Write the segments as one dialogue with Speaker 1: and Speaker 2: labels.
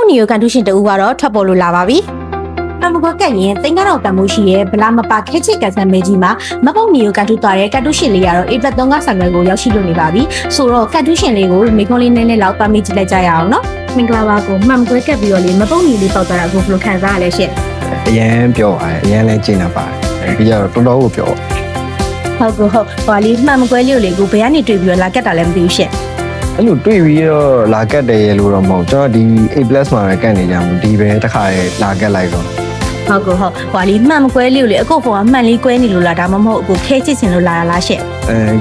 Speaker 1: နီယိုကန်တူရှင်တူကတော့ထွက်ပေါ်လို့လာပါပြီ။မမကွက်ကရင်တင်ကားတော်တန်မိုးရှိရဲ့ဗလာမပါခဲချစ်ကန်ဆန်မဲကြီးမှာမပုတ်နီယိုကန်တူသွားတဲ့ကန်တူရှင်လေးကတော့အေဘတ်3ကဆိုင်နယ်ကိုရောက်ရှိလို့နေပါပြီ။ဆိုတော့ကန်တူရှင်လေးကိုမိခွန်းလေးနည်းနည်းလောက်ပတ်မိကြည့်လိုက်ကြရအောင်နော်။မင်္ဂလာပါကိုမှန်ကွက်ကက်ပြီးတော့လေမပုတ်နီလေးပေါက်သွားတာကိုဘယ်လိုခံစားရလဲရှင့်။
Speaker 2: အရန်ပြောပါတယ်အရန်လည်းကျင်းတာပါတယ်ပြီးတော့တော်တော်ကိုပြော
Speaker 1: ဟုတ်ဟွာလေးမှန်မကွဲလေးကိုလေကိုဘယ်ကနေတွေ့ပြီးတော့လာကက်တာလဲမသိဘူးရှင့်
Speaker 2: အဲ့လိုတွေ့ပြီးတော့လာကတ်တယ်ရလို့တော့မဟုတ်ကျွန်တော်ဒီ A+ မှာပဲကတ်နေကြမှာဒီပဲတစ်ခါလေလာကတ်လိုက်တော့
Speaker 1: ဟုတ်ဟွာလေးမှန်မကွဲလေးကိုလေအကိုဖုန်းကမှန်လေးကွဲနေလို့လားဒါမှမဟုတ်အကိုခဲချစ်ချင်လို့လာတာလားရှင့်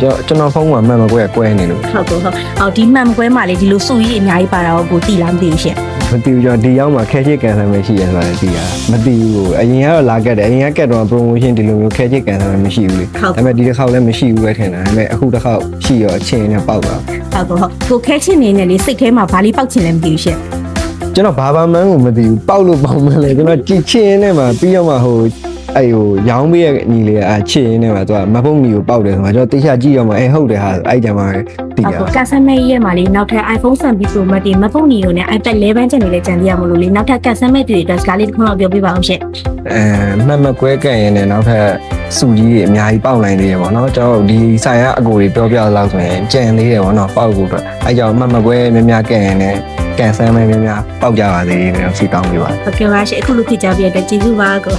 Speaker 2: ကျွန်တော်ဖုန်းမှာမှန်မကွဲနေလို့
Speaker 1: ဟုတ်ဒီမှန်မကွဲမှလေဒီလိုစုကြီးအများကြီးပါတာကိုကိုသိလားမသိဘူးရှင့်
Speaker 2: မသိဘူးကျွန်တော်ဒီရောက်မှာခဲချစ်ကန်ဆယ်မရှိရဆိုတော့သိရမသိဘူးအရင်ကတော့လာကတ်တယ်အရင်ကကတ်တော့ promotion ဒီလိုမျိုးခဲချစ်ကန်ဆယ်မရှိဘူးလေဒါပေမဲ့ဒီတစ်ခေါက်လည်းမရှိဘူးပဲထင်တာဒါပေမဲ့အခုတစ်ခေါက်ရှိရောအချင်းနဲ့ပေါက်သွား
Speaker 1: ဟုတ်ကိုခဲချစ်နေနဲ့လေစိတ်ထဲမှာဘာလေးပေါက်ချင်လဲမသိဘူးရှင့်
Speaker 2: ကျွန်တော်ဘာမှန်းကိုမသိဘူးပေါက်လို့ပေါက်မလဲကျွန်တော်ကြည်ချင်းနဲ့မှာပြီးတော့မှဟိုအဲ့ဟိုရောင်းပေးရဲ့ညီလေးအချစ်ရင်းနဲ့မှာသူကမဖုံးမီကိုပေါက်တယ်ဆိုတော့ကျွန်တော်တေချာကြည့်ရမှာဟုတ်တယ်ဟာအဲ့ကြမှာတည်ရ
Speaker 1: ဟုတ်ကန်ဆယ်မဲရဲ့မှာလေနောက်ထပ် iPhone 7 Pro Max တွေမဖုန်းနီကိုနဲ့ iPad 11ကျန်နေလေကြံပြရမလို့လေနောက်ထပ်ကန်ဆယ်မဲတွေအတွက်စကားလေးတစ်ခုတော့ပြောပြပါအောင်ရှင့်
Speaker 2: မှတ်မကွဲကန့်ရင်လည်းနောက်ထပ်စုကြီးတွေအများကြီးပေါက်နိုင်သေးတယ်ပေါ့နော်ကျွန်တော်ဒီဆိုင်ကအကိုတွေပြောပြလောက်ဆိုရင်ကြံသေးတယ်ပေါ့နော်ပေါက်ဖို့အတွက်အဲ့ကြောင့်မှတ်မကွဲများများကန့်ရင်လည်းကန်ဆယ်မဲများများပေါက်ကြပါသေးတယ်ဆုတောင်းပေးပါ
Speaker 1: ဟုတ်ကဲ့ပါရှင့်အခုလိုဖြစ်ကြပြတဲ့ကျေးဇူးပါကို